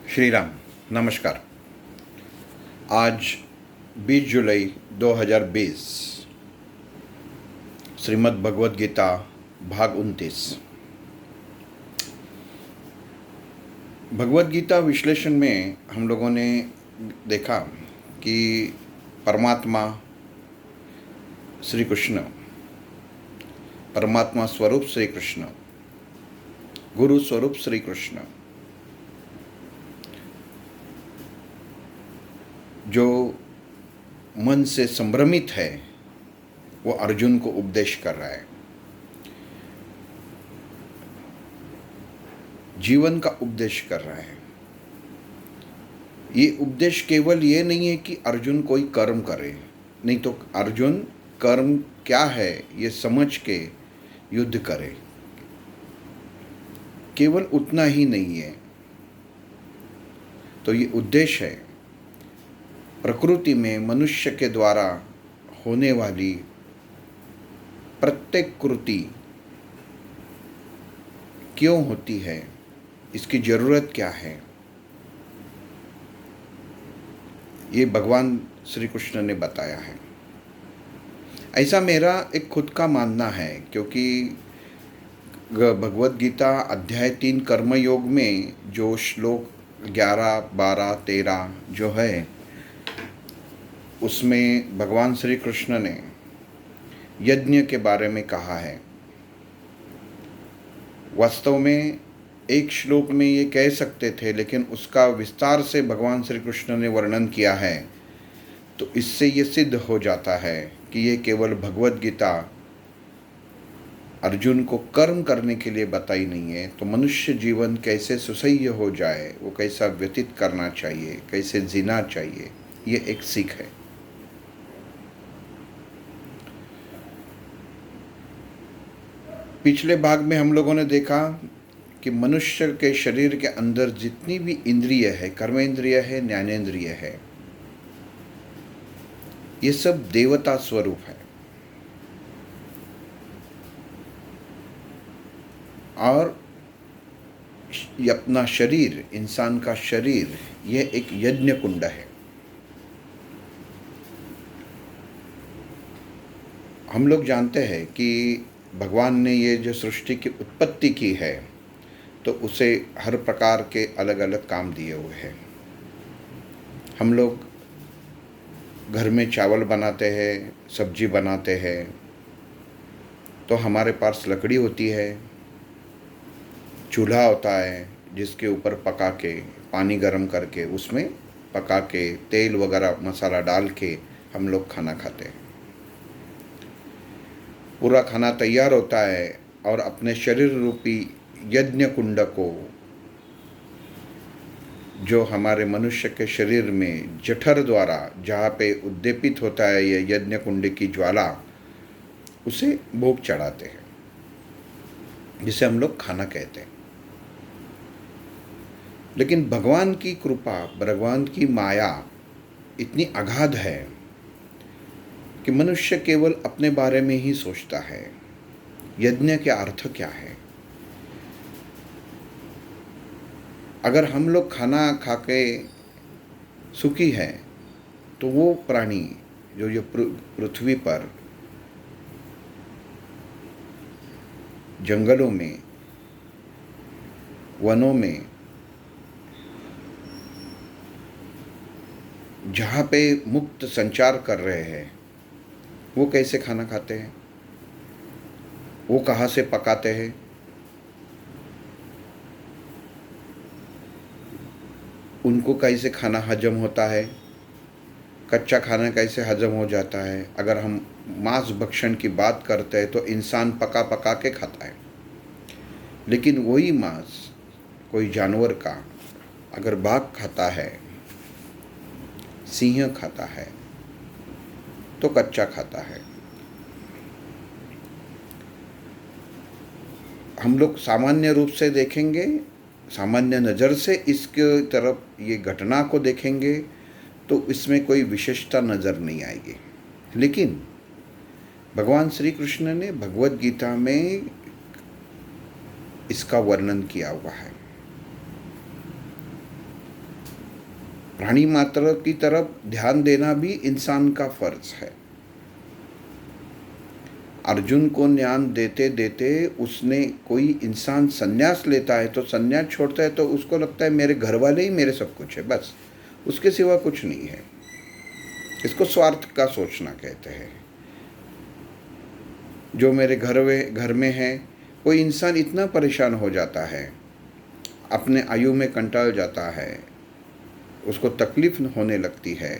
श्री राम। नमस्कार। आज 20 जुलाई 2020 श्रीमद् भगवद गीता भाग 29। भगवद गीता विश्लेषण में हम लोगों ने देखा कि परमात्मा श्री कृष्ण, परमात्मा स्वरूप श्री कृष्ण, गुरु स्वरूप श्री कृष्ण जो मन से संभ्रमित है वो अर्जुन को उपदेश कर रहा है। जीवन का उपदेश कर रहा है। ये उपदेश केवल ये नहीं है कि अर्जुन कोई कर्म करे, नहीं तो अर्जुन कर्म क्या है ये समझ के युद्ध करे, केवल उतना ही नहीं है। तो ये उद्देश्य है प्रकृति में मनुष्य के द्वारा होने वाली प्रत्येक कृति क्यों होती है, इसकी ज़रूरत क्या है, ये भगवान श्री कृष्ण ने बताया है। ऐसा मेरा एक खुद का मानना है, क्योंकि भगवद गीता अध्याय 3 कर्मयोग में जो श्लोक 11, 12, 13 जो है, उसमें भगवान श्री कृष्ण ने यज्ञ के बारे में कहा है। वास्तव में एक श्लोक में ये कह सकते थे, लेकिन उसका विस्तार से भगवान श्री कृष्ण ने वर्णन किया है। तो इससे ये सिद्ध हो जाता है कि ये केवल भगवद गीता अर्जुन को कर्म करने के लिए बताई नहीं है, तो मनुष्य जीवन कैसे सुसह्य हो जाए, वो कैसा व्यतीत करना चाहिए, कैसे जीना चाहिए, ये एक सीख है। पिछले भाग में हम लोगों ने देखा कि मनुष्य के शरीर के अंदर जितनी भी इंद्रिय है, कर्मेंद्रिय है, ज्ञानेंद्रिय है, ये सब देवता स्वरूप है। और ये अपना शरीर, इंसान का शरीर, ये एक यज्ञ कुंड है। हम लोग जानते हैं कि भगवान ने ये जो सृष्टि की उत्पत्ति की है, तो उसे हर प्रकार के अलग अलग काम दिए हुए हैं। हम लोग घर में चावल बनाते हैं, सब्जी बनाते हैं, तो हमारे पास लकड़ी होती है, चूल्हा होता है जिसके ऊपर पका के, पानी गर्म करके उसमें पका के तेल वगैरह मसाला डाल के हम लोग खाना खाते हैं। पूरा खाना तैयार होता है और अपने शरीर रूपी यज्ञ कुंड को, जो हमारे मनुष्य के शरीर में जठर द्वारा जहाँ पे उद्दीपित होता है ये यज्ञ कुंड की ज्वाला, उसे भोग चढ़ाते हैं, जिसे हम लोग खाना कहते हैं। लेकिन भगवान की कृपा, भगवान की माया इतनी अगाध है कि मनुष्य केवल अपने बारे में ही सोचता है। यज्ञ का अर्थ क्या है? अगर हम लोग खाना खा के सुखी है, तो वो प्राणी जो पृथ्वी पर जंगलों में, वनों में, जहाँ पे मुक्त संचार कर रहे हैं, वो कैसे खाना खाते हैं, वो कहाँ से पकाते हैं, उनको कैसे खाना हजम होता है, कच्चा खाना कैसे हजम हो जाता है। अगर हम मांस भक्षण की बात करते हैं तो इंसान पका पका के खाता है, लेकिन वही मांस कोई जानवर का, अगर बाघ खाता है, सिंह खाता है, तो कच्चा खाता है। हम लोग सामान्य रूप से देखेंगे, सामान्य नज़र से इसके तरफ ये घटना को देखेंगे तो इसमें कोई विशेषता नज़र नहीं आएगी। लेकिन भगवान श्री कृष्ण ने भगवद गीता में इसका वर्णन किया हुआ है। प्राणी मात्र की तरफ ध्यान देना भी इंसान का फर्ज है। अर्जुन को ज्ञान देते देते उसने, कोई इंसान संन्यास लेता है तो संन्यास छोड़ता है तो उसको लगता है मेरे घर वाले ही मेरे सब कुछ है, बस उसके सिवा कुछ नहीं है। इसको स्वार्थ का सोचना कहते हैं। जो मेरे घर में है, कोई इंसान इतना परेशान हो जाता है, अपने आयु में कंटाल जाता है, उसको तकलीफ होने लगती है,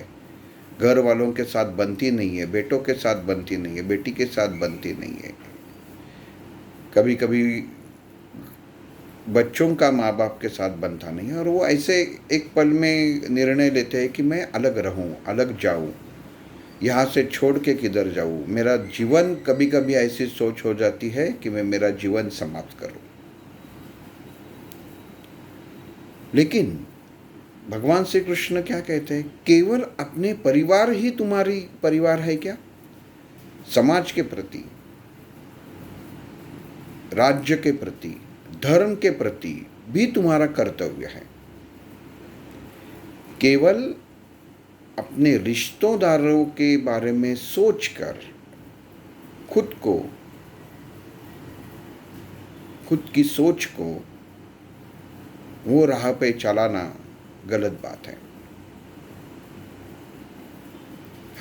घर वालों के साथ बनती नहीं है, बेटों के साथ बनती नहीं है, बेटी के साथ बनती नहीं है, कभी कभी बच्चों का माँ बाप के साथ बनता नहीं है, और वो ऐसे एक पल में निर्णय लेते हैं कि मैं अलग रहूं, अलग जाऊं, यहाँ से छोड़ के किधर जाऊं, मेरा जीवन, कभी कभी ऐसी सोच हो जाती है कि मैं मेरा जीवन समाप्त करूं। लेकिन भगवान श्री कृष्ण क्या कहते हैं? केवल अपने परिवार ही तुम्हारी परिवार है क्या? समाज के प्रति, राज्य के प्रति, धर्म के प्रति भी तुम्हारा कर्तव्य है। केवल अपने रिश्तेदारों के बारे में सोचकर खुद की सोच को वो राह पे चलाना गलत बात है।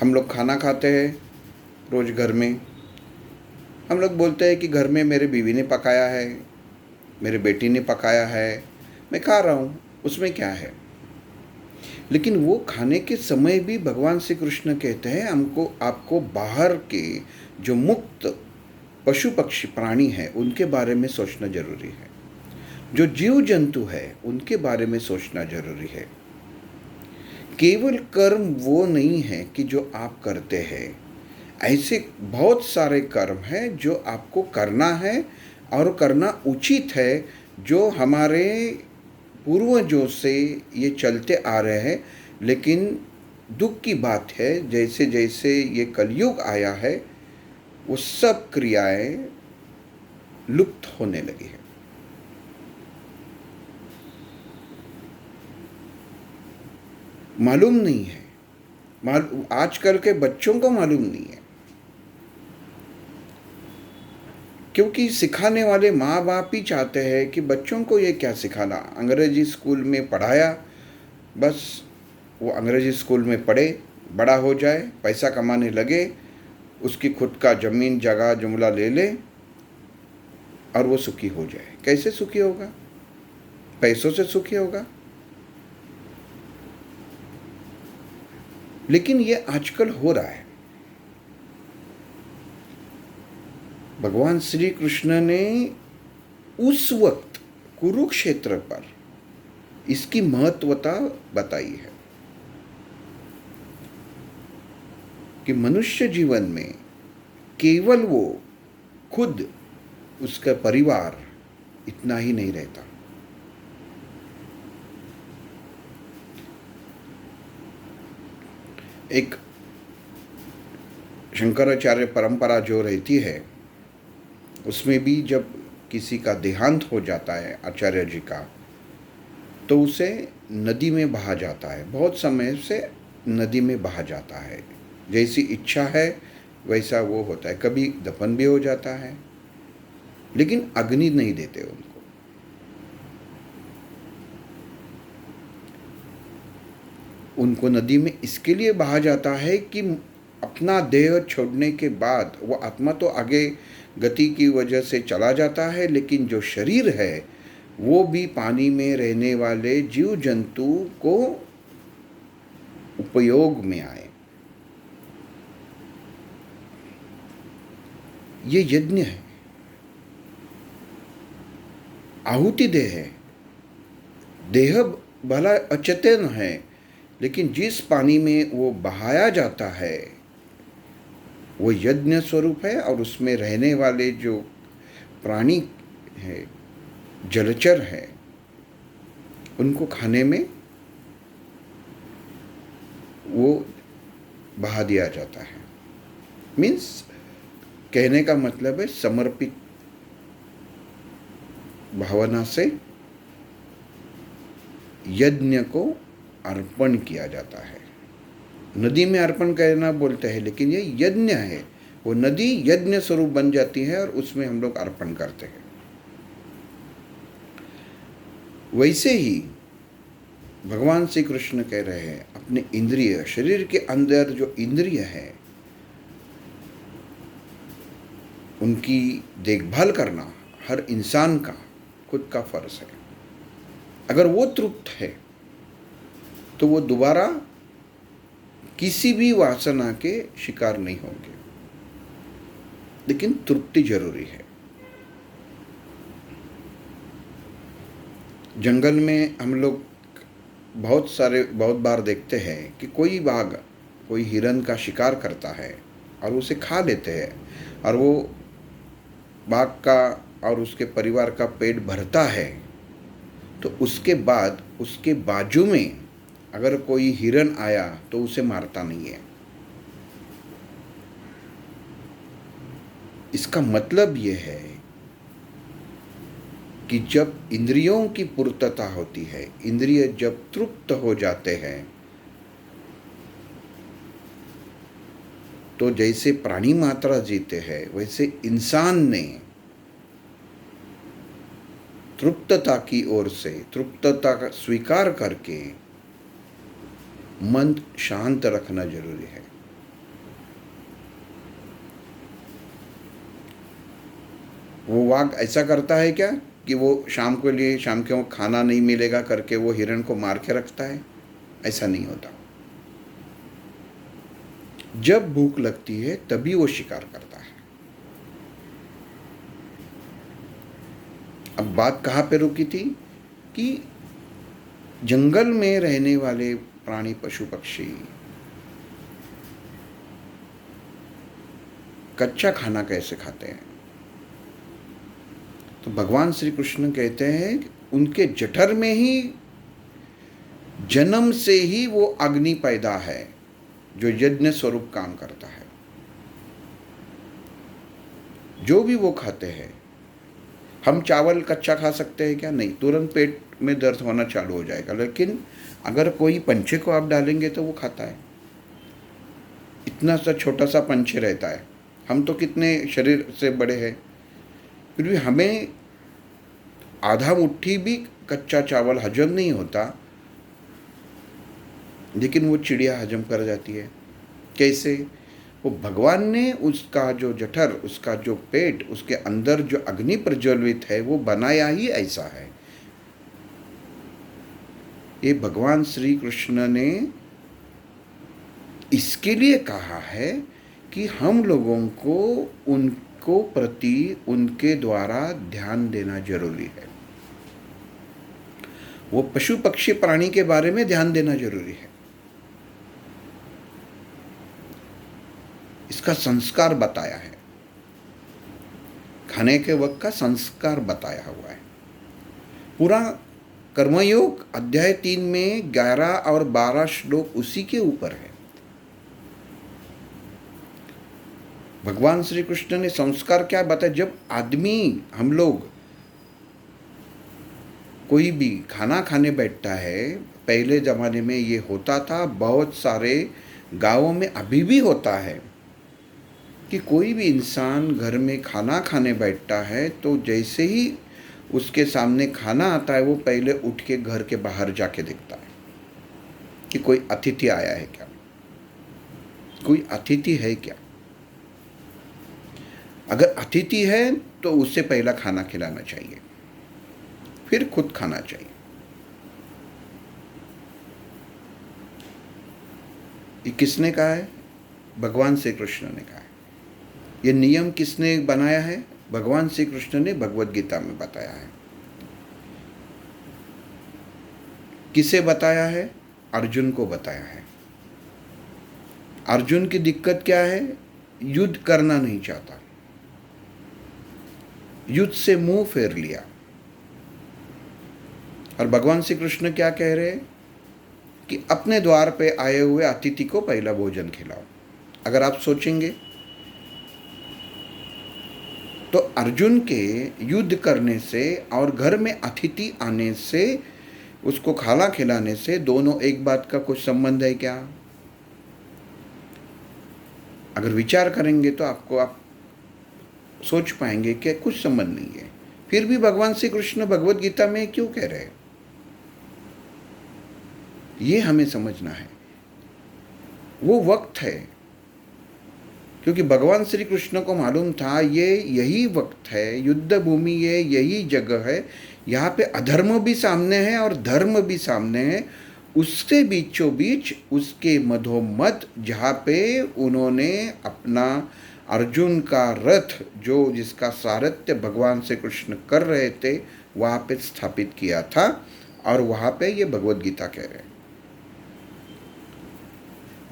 हम लोग खाना खाते हैं रोज घर में, हम लोग बोलते हैं कि घर में मेरे बीवी ने पकाया है, मेरे बेटी ने पकाया है, मैं खा रहा हूँ, उसमें क्या है। लेकिन वो खाने के समय भी भगवान श्री कृष्ण कहते हैं आपको बाहर के जो मुक्त पशु पक्षी प्राणी हैं उनके बारे में सोचना जरूरी है, जो जीव जंतु है उनके बारे में सोचना जरूरी है। केवल कर्म वो नहीं है कि जो आप करते हैं, ऐसे बहुत सारे कर्म हैं जो आपको करना है और करना उचित है, जो हमारे पूर्वजों से ये चलते आ रहे हैं। लेकिन दुख की बात है, जैसे जैसे ये कलयुग आया है वो सब क्रियाएं लुप्त होने लगी है। मालूम नहीं है, आजकल के बच्चों को मालूम नहीं है, क्योंकि सिखाने वाले माँ बाप ही चाहते हैं कि बच्चों को ये क्या सिखाना, अंग्रेजी स्कूल में पढ़ाया, बस वो अंग्रेजी स्कूल में पढ़े, बड़ा हो जाए, पैसा कमाने लगे, उसकी खुद का ज़मीन जगह जुमला ले ले और वो सुखी हो जाए। कैसे सुखी होगा? पैसों से सुखी होगा? लेकिन ये आजकल हो रहा है। भगवान श्री कृष्ण ने उस वक्त कुरुक्षेत्र पर इसकी महत्वता बताई है कि मनुष्य जीवन में केवल वो खुद, उसका परिवार इतना ही नहीं रहता। एक शंकराचार्य परंपरा जो रहती है उसमें भी जब किसी का देहांत हो जाता है आचार्य जी का, तो उसे नदी में बहा जाता है, बहुत समय से नदी में बहा जाता है, जैसी इच्छा है वैसा वो होता है। कभी दफन भी हो जाता है, लेकिन अग्नि नहीं देते उनको। उनको नदी में इसके लिए बहा जाता है कि अपना देह छोड़ने के बाद वो आत्मा तो आगे गति की वजह से चला जाता है, लेकिन जो शरीर है वो भी पानी में रहने वाले जीव जंतु को उपयोग में आए। ये यज्ञ है, आहुति देह है। देह भला अचेतन है, लेकिन जिस पानी में वो बहाया जाता है वो यज्ञ स्वरूप है, और उसमें रहने वाले जो प्राणी है, जलचर है, उनको खाने में वो बहा दिया जाता है। मीन्स कहने का मतलब है समर्पित भावना से यज्ञ को अर्पण किया जाता है। नदी में अर्पण करना बोलते हैं, लेकिन ये यज्ञ है। वो नदी यज्ञ स्वरूप बन जाती है और उसमें हम लोग अर्पण करते हैं। वैसे ही भगवान श्री कृष्ण कह रहे हैं अपने इंद्रिय, शरीर के अंदर जो इंद्रिय है उनकी देखभाल करना हर इंसान का खुद का फर्ज है। अगर वो तृप्त है तो वो दोबारा किसी भी वासना के शिकार नहीं होंगे, लेकिन तृप्ति जरूरी है। जंगल में हम लोग बहुत बार देखते हैं कि कोई बाघ कोई हिरन का शिकार करता है और उसे खा लेते हैं, और वो बाघ का और उसके परिवार का पेट भरता है, तो उसके बाद उसके बाजू में अगर कोई हिरन आया तो उसे मारता नहीं है। इसका मतलब ये है कि जब इंद्रियों की पूर्तता होती है, इंद्रिय जब तृप्त हो जाते हैं, तो जैसे प्राणी मात्रा जीते हैं वैसे इंसान ने तृप्तता की ओर से, तृप्तता का स्वीकार करके मन शांत रखना जरूरी है। वो वाघ ऐसा करता है क्या कि वो शाम के वक्त खाना नहीं मिलेगा करके वो हिरण को मार के रखता है? ऐसा नहीं होता। जब भूख लगती है तभी वो शिकार करता है। अब बात कहाँ पे रुकी थी कि जंगल में रहने वाले प्राणी, पशु पक्षी कच्चा खाना कैसे खाते हैं। तो भगवान श्री कृष्ण कहते हैं कि उनके जठर में ही जन्म से ही वो अग्नि पैदा है जो यज्ञ स्वरूप काम करता है। जो भी वो खाते हैं, हम चावल कच्चा खा सकते हैं क्या? नहीं, तुरंत पेट में दर्द होना चालू हो जाएगा। लेकिन अगर कोई पंछी को आप डालेंगे तो वो खाता है। इतना सा छोटा सा पंछी रहता है, हम तो कितने शरीर से बड़े हैं, फिर भी हमें आधा मुट्ठी भी कच्चा चावल हजम नहीं होता, लेकिन वो चिड़िया हजम कर जाती है। कैसे? वो भगवान ने उसका जो जठर, उसका जो पेट, उसके अंदर जो अग्नि प्रज्वलित है वो बनाया ही ऐसा है। ये भगवान श्री कृष्ण ने इसके लिए कहा है कि हम लोगों को उनको प्रति उनके द्वारा ध्यान देना जरूरी है। वो पशु पक्षी प्राणी के बारे में ध्यान देना जरूरी है। इसका संस्कार बताया है, खाने के वक्त का संस्कार बताया हुआ है। पूरा कर्मयोग अध्याय 3 में 11 और 12 श्लोक उसी के ऊपर है। भगवान श्री कृष्ण ने संस्कार क्या बताया? जब आदमी, हम लोग कोई भी खाना खाने बैठता है, पहले ज़माने में ये होता था, बहुत सारे गांवों में अभी भी होता है कि कोई भी इंसान घर में खाना खाने बैठता है तो जैसे ही उसके सामने खाना आता है वो पहले उठ के घर के बाहर जाके देखता है कि कोई अतिथि आया है क्या, कोई अतिथि है क्या। अगर अतिथि है तो उससे पहला खाना खिलाना चाहिए, फिर खुद खाना चाहिए। ये किसने कहा है? भगवान श्री कृष्ण ने कहा है। ये नियम किसने बनाया है? भगवान श्री कृष्ण ने भगवद गीता में बताया है। किसे बताया है? अर्जुन को बताया है। अर्जुन की दिक्कत क्या है? युद्ध करना नहीं चाहता, युद्ध से मुंह फेर लिया। और भगवान श्री कृष्ण क्या कह रहे हैं कि अपने द्वार पे आए हुए अतिथि को पहला भोजन खिलाओ। अगर आप सोचेंगे तो अर्जुन के युद्ध करने से और घर में अतिथि आने से उसको खाना खिलाने से दोनों एक बात का कुछ संबंध है क्या? अगर विचार करेंगे तो आप सोच पाएंगे कि कुछ संबंध नहीं है। फिर भी भगवान श्री कृष्ण भगवत गीता में क्यों कह रहे हैं, ये हमें समझना है। वो वक्त है, क्योंकि भगवान श्री कृष्ण को मालूम था ये यही वक्त है, युद्ध भूमि ये यही जगह है, यहाँ पे अधर्म भी सामने है और धर्म भी सामने है। उसके बीचों बीच, उसके मधोमध, जहाँ पे उन्होंने अपना अर्जुन का रथ, जो जिसका सारथ्य भगवान श्री कृष्ण कर रहे थे, वहाँ पे स्थापित किया था। और वहाँ पे ये भगवत गीता कह रहे हैं।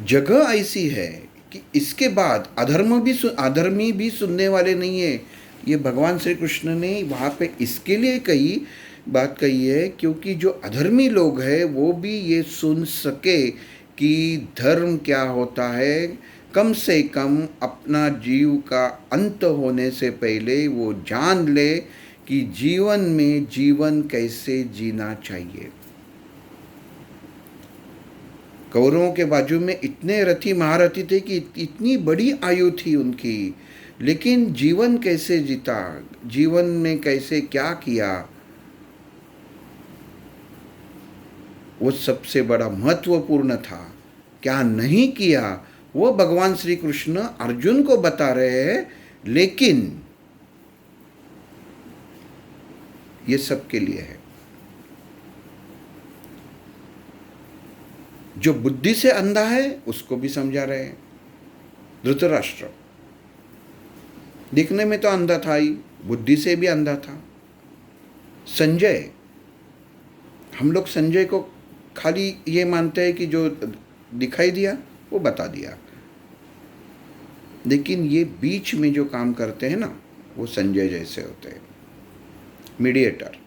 जगह ऐसी है कि इसके बाद अधर्मी भी सुनने वाले नहीं है। ये भगवान श्री कृष्ण ने वहाँ पे इसके लिए बात कही है, क्योंकि जो अधर्मी लोग हैं वो भी ये सुन सके कि धर्म क्या होता है। कम से कम अपना जीव का अंत होने से पहले वो जान ले कि जीवन में जीवन कैसे जीना चाहिए। कौरवों के बाजू में इतने रथी महारथी थे कि इतनी बड़ी आयु थी उनकी, लेकिन जीवन कैसे जीता, जीवन में कैसे क्या किया, वो सबसे बड़ा महत्वपूर्ण था। क्या नहीं किया वो भगवान श्री कृष्ण अर्जुन को बता रहे हैं, लेकिन ये सबके लिए है। जो बुद्धि से अंधा है उसको भी समझा रहे हैं। धृतराष्ट्र दिखने में तो अंधा था ही, बुद्धि से भी अंधा था। संजय, हम लोग संजय को खाली ये मानते हैं कि जो दिखाई दिया वो बता दिया, लेकिन ये बीच में जो काम करते हैं ना, वो संजय जैसे होते हैं, मीडिएटर।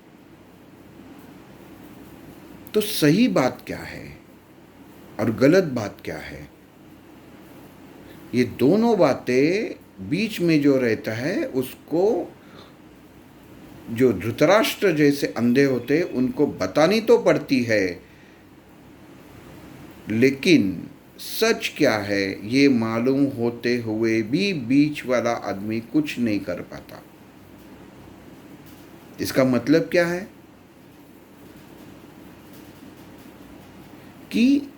तो सही बात क्या है और गलत बात क्या है, ये दोनों बातें बीच में जो रहता है उसको जो धृतराष्ट्र जैसे अंधे होते उनको बतानी तो पड़ती है, लेकिन सच क्या है ये मालूम होते हुए भी बीच वाला आदमी कुछ नहीं कर पाता। इसका मतलब क्या है कि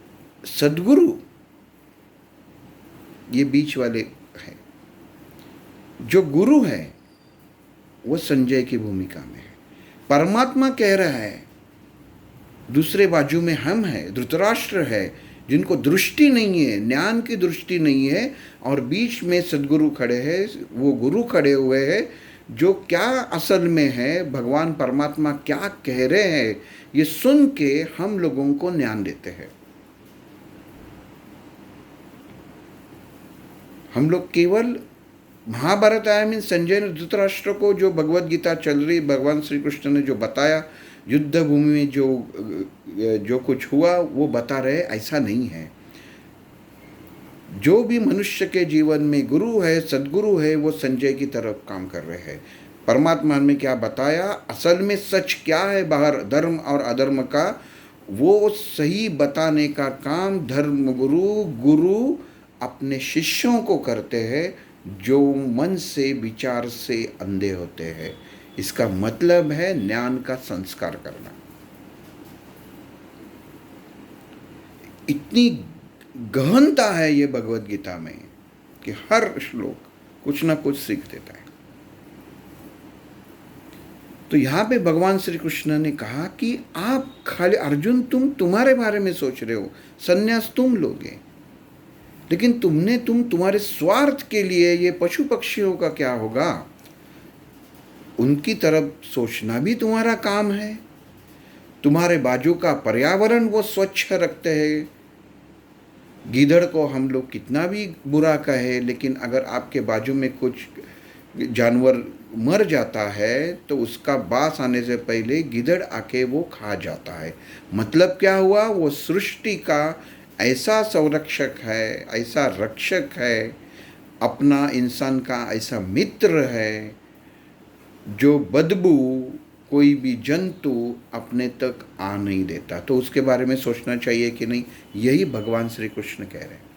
सद्गुरु ये बीच वाले हैं, जो गुरु है वो संजय की भूमिका में है। परमात्मा कह रहा है, दूसरे बाजू में हम हैं, धृतराष्ट्र है, जिनको दृष्टि नहीं है, ज्ञान की दृष्टि नहीं है, और बीच में सद्गुरु खड़े हैं, वो गुरु खड़े हुए हैं जो क्या असल में है, भगवान परमात्मा क्या कह रहे हैं, ये सुन के हम लोगों को ज्ञान देते हैं। हम लोग केवल महाभारत आया मीन संजय ने धृतराष्ट्र को जो भगवत गीता चल रही, भगवान श्री कृष्ण ने जो बताया, युद्ध भूमि में जो कुछ हुआ वो बता रहे, ऐसा नहीं है। जो भी मनुष्य के जीवन में गुरु है, सद्गुरु है, वो संजय की तरफ काम कर रहे हैं। परमात्मा ने क्या बताया, असल में सच क्या है बाहर धर्म और अधर्म का, वो सही बताने का काम धर्म गुरु अपने शिष्यों को करते हैं, जो मन से विचार से अंधे होते हैं। इसका मतलब है ज्ञान का संस्कार करना। इतनी गहनता है ये भगवत गीता में कि हर श्लोक कुछ ना कुछ सीख देता है। तो यहाँ पे भगवान श्री कृष्ण ने कहा कि आप खाली अर्जुन, तुम्हारे बारे में सोच रहे हो, संन्यास तुम लोगे, लेकिन तुम्हारे स्वार्थ के लिए ये पशु पक्षियों का क्या होगा, उनकी तरफ सोचना भी तुम्हारा काम है। तुम्हारे बाजू का पर्यावरण वो स्वच्छ रखते हैं। गीदड़ को हम लोग कितना भी बुरा कहे, लेकिन अगर आपके बाजू में कुछ जानवर मर जाता है तो उसका बास आने से पहले गीदड़ आके वो खा जाता है। मतलब क्या हुआ, वो सृष्टि का ऐसा संरक्षक है, ऐसा रक्षक है, अपना इंसान का ऐसा मित्र है, जो बदबू कोई भी जंतु अपने तक आ नहीं देता। तो उसके बारे में सोचना चाहिए कि नहीं, यही भगवान श्री कृष्ण कह रहे हैं।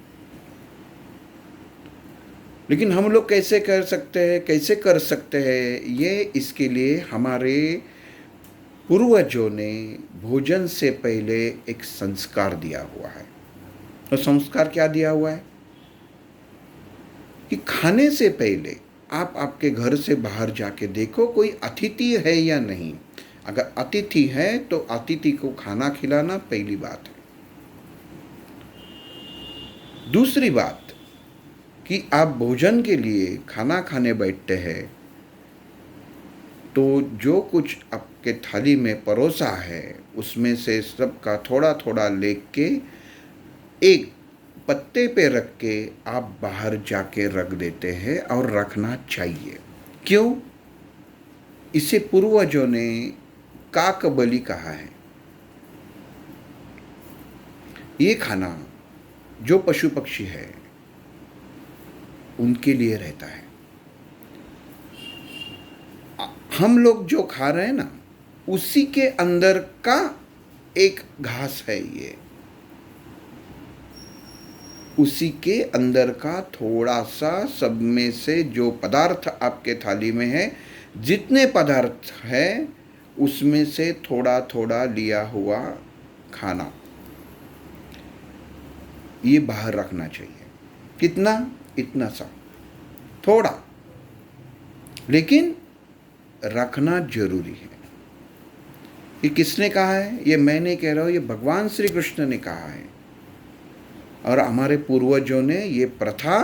लेकिन हम लोग कैसे कर सकते हैं, कैसे कर सकते हैं ये, इसके लिए हमारे पूर्वजों ने भोजन से पहले एक संस्कार दिया हुआ है। तो संस्कार क्या दिया हुआ है कि खाने से पहले आप आपके घर से बाहर जाके देखो कोई अतिथि है या नहीं। अगर अतिथि है तो अतिथि को खाना खिलाना पहली बात है। दूसरी बात कि आप भोजन के लिए खाना खाने बैठते हैं तो जो कुछ आपके थाली में परोसा है उसमें से सबका थोड़ा थोड़ा लेके एक पत्ते पे रख के आप बाहर जाके रख देते हैं, और रखना चाहिए। क्यों? इसे पूर्वजों ने काक बलि कहा है। ये खाना जो पशु पक्षी है उनके लिए रहता है। हम लोग जो खा रहे हैं ना, उसी के अंदर का एक घास है ये, उसी के अंदर का थोड़ा सा, सब में से जो पदार्थ आपके थाली में है, जितने पदार्थ है उसमें से थोड़ा थोड़ा लिया हुआ खाना ये बाहर रखना चाहिए। कितना? इतना सा, थोड़ा, लेकिन रखना जरूरी है। ये किसने कहा है? ये मैं नहीं कह रहा हूं, ये भगवान श्री कृष्ण ने कहा है। और हमारे पूर्वजों ने ये प्रथा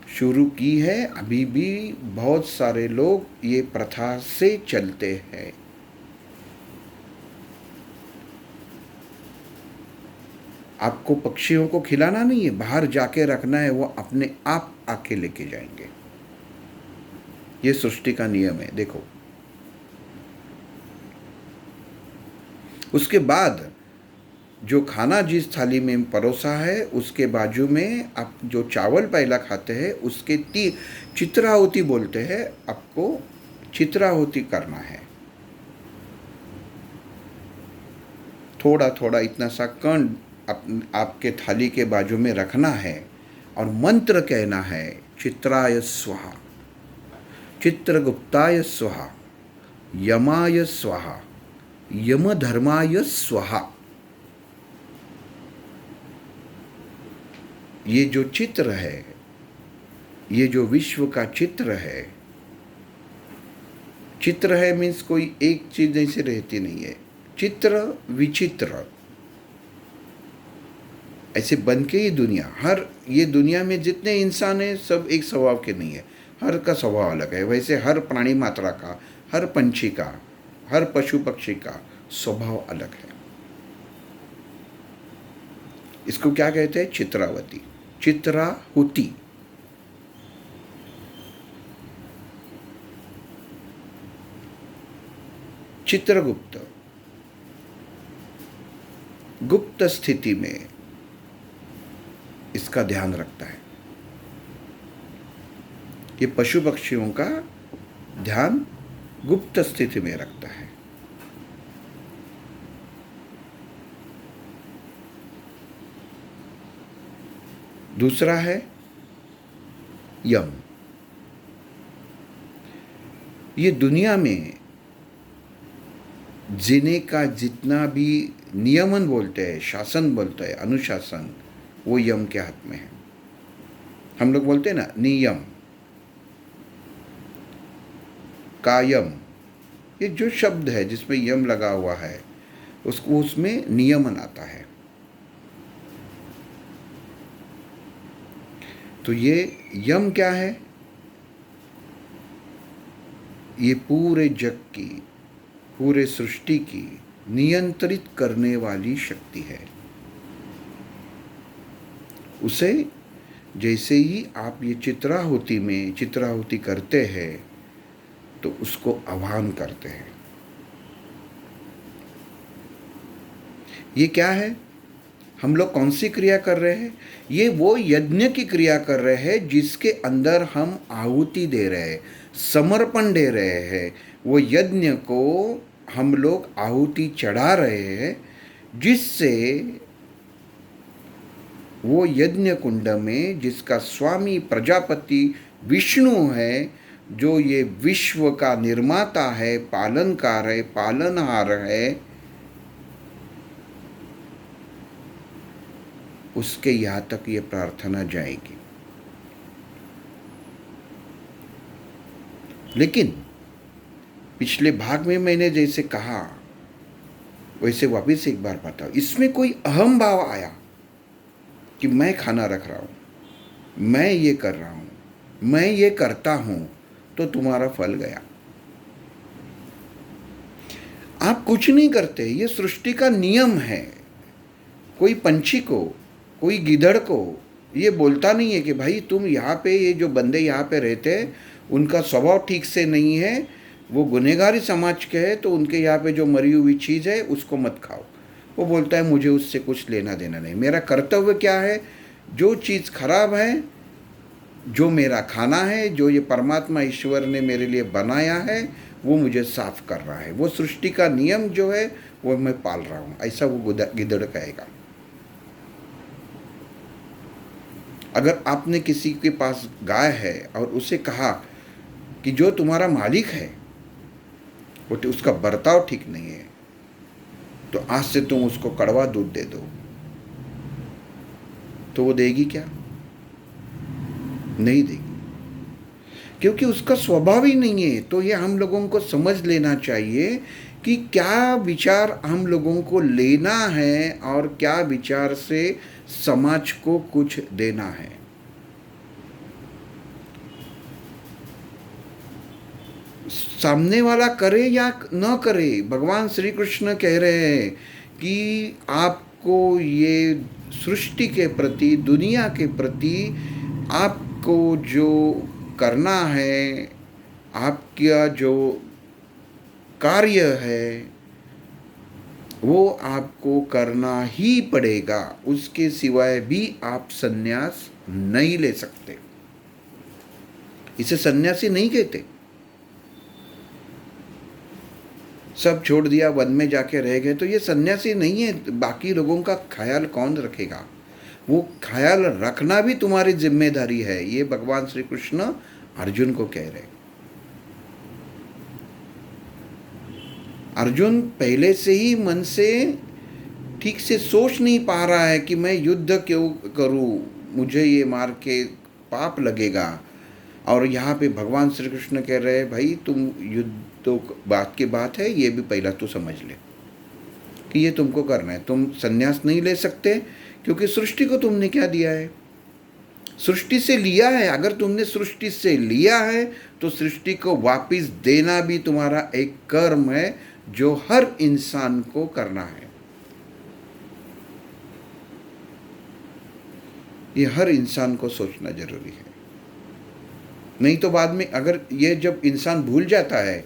शुरू की है। अभी भी बहुत सारे लोग ये प्रथा से चलते हैं। आपको पक्षियों को खिलाना नहीं है, बाहर जाके रखना है, वो अपने आप आके लेके जाएंगे। ये सृष्टि का नियम है। देखो, उसके बाद जो खाना जिस थाली में परोसा है उसके बाजू में आप जो चावल पहला खाते हैं उसके चित्राहुति बोलते हैं। आपको चित्राहुति करना है। थोड़ा थोड़ा इतना सा कण आपके थाली के बाजू में रखना है और मंत्र कहना है, चित्राय स्वाहा, चित्रगुप्ताय स्वाहा, यमाय स्वाहा, यमधर्माय स्वाहा। ये जो चित्र है, ये जो विश्व का चित्र है, चित्र है मीन्स कोई एक चीज ऐसी रहती नहीं है। चित्र विचित्र ऐसे बन के ये दुनिया, ये दुनिया में जितने इंसान हैं सब एक स्वभाव के नहीं है, हर का स्वभाव अलग है। वैसे हर प्राणी मात्रा का, हर पंछी का, हर पशु पक्षी का स्वभाव अलग है। इसको क्या कहते हैं? चित्रावती, चित्राहुति। चित्रगुप्त गुप्त स्थिति में इसका ध्यान रखता है। ये पशु पक्षियों का ध्यान गुप्त स्थिति में रखता है। दूसरा है यम। ये दुनिया में जीने का जितना भी नियमन बोलते हैं, शासन बोलते हैं, अनुशासन, वो यम के हाथ में है। हम लोग बोलते हैं ना नियम, कायम, ये जो शब्द है जिसमें यम लगा हुआ है उसको, उसमें नियमन आता है। तो ये यम क्या है? ये पूरे जग की, पूरे सृष्टि की नियंत्रित करने वाली शक्ति है। उसे जैसे ही आप ये चित्राहुति करते हैं तो उसको आह्वान करते हैं। ये क्या है? हम लोग कौन सी क्रिया कर रहे हैं? ये वो यज्ञ की क्रिया कर रहे हैं जिसके अंदर हम आहुति दे रहे हैं, समर्पण दे रहे हैं। वो यज्ञ को हम लोग आहुति चढ़ा रहे हैं, जिससे वो यज्ञ कुंड में जिसका स्वामी प्रजापति विष्णु है, जो ये विश्व का निर्माता है, पालनकार है, पालनहार है, उसके यहाँ तक ये प्रार्थना जाएगी। लेकिन पिछले भाग में मैंने जैसे कहा वैसे वापिस एक बार बताओ, इसमें कोई अहम भाव आया कि मैं खाना रख रहा हूँ, मैं ये कर रहा हूँ, मैं ये करता हूँ, तो तुम्हारा फल गया। आप कुछ नहीं करते, ये सृष्टि का नियम है। कोई पंछी को, कोई गिद्धड़ को ये बोलता नहीं है कि भाई तुम यहाँ पे, ये जो बंदे यहाँ पे रहते हैं उनका स्वभाव ठीक से नहीं है, वो गुनहगारी समाज के हैं, तो उनके यहाँ पे जो मरी हुई चीज़ है उसको मत खाओ। वो बोलता है मुझे उससे कुछ लेना देना नहीं, मेरा कर्तव्य क्या है, जो चीज़ खराब है, जो मेरा खाना है, जो ये परमात्मा ईश्वर ने मेरे लिए बनाया है, वो मुझे साफ कर रहा है, वो सृष्टि का नियम जो है वो मैं पाल रहा हूँ, ऐसा वो गिद्धड़ कहेगा। अगर आपने किसी के पास गाय है और उसे कहा कि जो तुम्हारा मालिक है वो उसका बर्ताव ठीक नहीं है, तो आज से तुम उसको कड़वा दूध दे दो, तो वो देगी क्या? नहीं देगी, क्योंकि उसका स्वभाव ही नहीं है। तो ये हम लोगों को समझ लेना चाहिए कि क्या विचार हम लोगों को लेना है और क्या विचार से समाज को कुछ देना है। सामने वाला करे या न करे, भगवान श्री कृष्ण कह रहे हैं कि आपको ये सृष्टि के प्रति, दुनिया के प्रति आपको जो करना है, आपका जो कार्य है वो आपको करना ही पड़ेगा, उसके सिवाय भी आप संन्यास नहीं ले सकते। इसे सन्यासी नहीं कहते। सब छोड़ दिया, वन में जाके रह गए, तो ये सन्यासी नहीं है। बाकी लोगों का ख्याल कौन रखेगा? वो ख्याल रखना भी तुम्हारी जिम्मेदारी है। ये भगवान श्री कृष्ण अर्जुन को कह रहे। अर्जुन पहले से ही मन से ठीक से सोच नहीं पा रहा है कि मैं युद्ध क्यों करूं, मुझे ये मार के पाप लगेगा। और यहाँ पे भगवान श्री कृष्ण कह रहे हैं भाई तुम युद्ध तो बात की बात है, ये भी पहला तो समझ ले कि ये तुमको करना है। तुम संन्यास नहीं ले सकते क्योंकि सृष्टि को तुमने क्या दिया है? सृष्टि से लिया है। अगर तुमने सृष्टि से लिया है तो सृष्टि को वापस देना भी तुम्हारा एक कर्म है जो हर इंसान को करना है। ये हर इंसान को सोचना जरूरी है। नहीं तो बाद में अगर ये जब इंसान भूल जाता है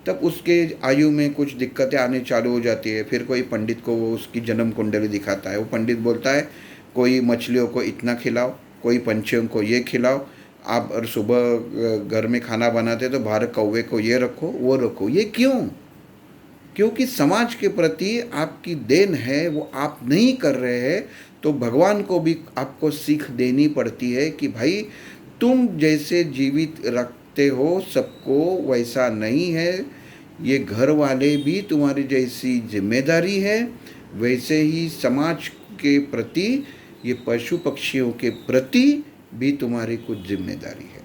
तब उसके आयु में कुछ दिक्कतें आने चालू हो जाती है। फिर कोई पंडित को वो उसकी जन्म कुंडली दिखाता है, वो पंडित बोलता है कोई मछलियों को इतना खिलाओ, कोई पंछियों को ये खिलाओ, आप और सुबह घर में खाना बनाते तो बाहर कौवे को ये रखो वो रखो। ये क्यों? क्योंकि समाज के प्रति आपकी देन है वो आप नहीं कर रहे हैं। तो भगवान को भी आपको सीख देनी पड़ती है कि भाई तुम जैसे जीवित रखते हो सबको वैसा नहीं है, ये घर वाले भी तुम्हारी जैसी जिम्मेदारी है, वैसे ही समाज के प्रति, ये पशु पक्षियों के प्रति भी तुम्हारी कुछ जिम्मेदारी है।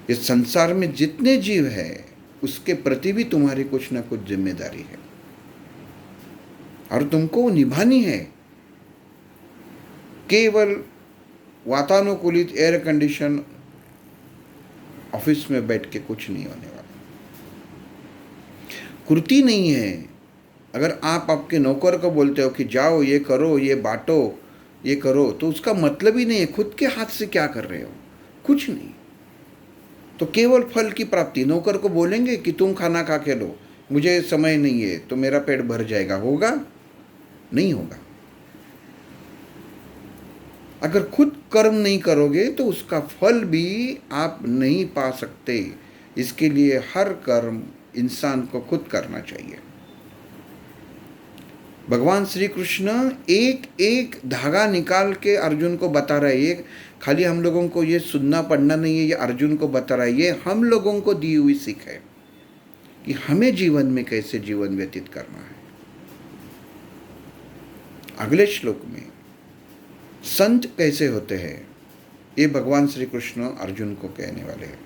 इस संसार में जितने जीव हैं उसके प्रति भी तुम्हारी कुछ ना कुछ जिम्मेदारी है और तुमको निभानी है। केवल वातानुकूलित एयर कंडीशन ऑफिस में बैठ के कुछ नहीं होने वाला। कुर्ती नहीं है। अगर आप आपके नौकर को बोलते हो कि जाओ ये करो, ये बांटो, ये करो, तो उसका मतलब ही नहीं है खुद के हाथ से क्या कर रहे हो, कुछ नहीं। तो केवल फल की प्राप्ति। नौकर को बोलेंगे कि तुम खाना खा के लो, मुझे समय नहीं है तो मेरा पेट भर जाएगा, होगा? नहीं होगा। अगर खुद कर्म नहीं करोगे तो उसका फल भी आप नहीं पा सकते। इसके लिए हर कर्म इंसान को खुद करना चाहिए। भगवान श्री कृष्ण एक एक धागा निकाल के अर्जुन को बता रहे हैं। ये खाली हम लोगों को ये सुनना पढ़ना नहीं है, ये अर्जुन को बता रहा है। ये हम लोगों को दी हुई सीख है कि हमें जीवन में कैसे जीवन व्यतीत करना है। अगले श्लोक में संत कैसे होते हैं ये भगवान श्री कृष्ण अर्जुन को कहने वाले हैं।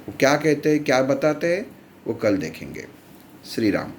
वो क्या कहते हैं, क्या बताते हैं, वो कल देखेंगे। श्री राम।